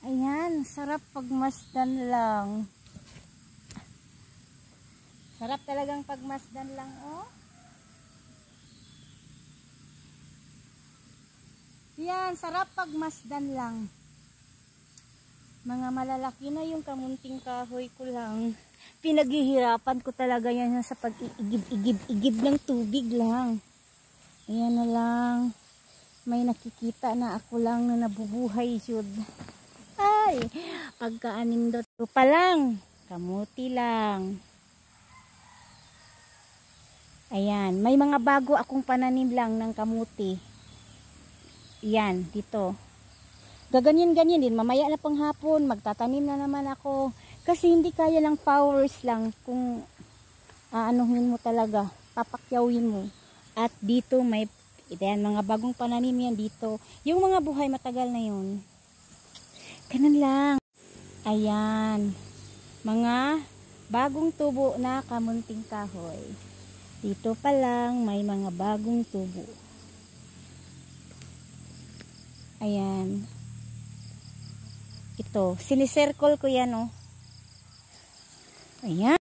Ayan, sarap pagmasdan lang. Sarap talagang pagmasdan lang, oh. Yan, sarap pagmasdan lang. Mga malalaki na yung kamunting kahoy ko lang. Pinaghihirapan ko talaga yan sa pag-igib-igib ng tubig lang. Ayan na lang. May nakikita na ako lang na nabubuhay yun. Ay, pagkaanindot ko pa lang. Kamuti lang. Ayan, may mga bago akong pananim lang ng kamuti. Yan, dito. Gaganyan-ganyan din. Mamaya na panghapon, magtatanim na naman ako. Kasi hindi kaya lang powers lang kung aanuhin mo talaga. Papakyawin mo. At dito may, yan, mga bagong pananim yan dito. Yung mga buhay matagal na yun. Ganun lang. Ayan. Mga bagong tubo na kamunting kahoy. Dito pa lang may mga bagong tubo. Ayan. Ito, sinicircle ko yan, oh. Ayan.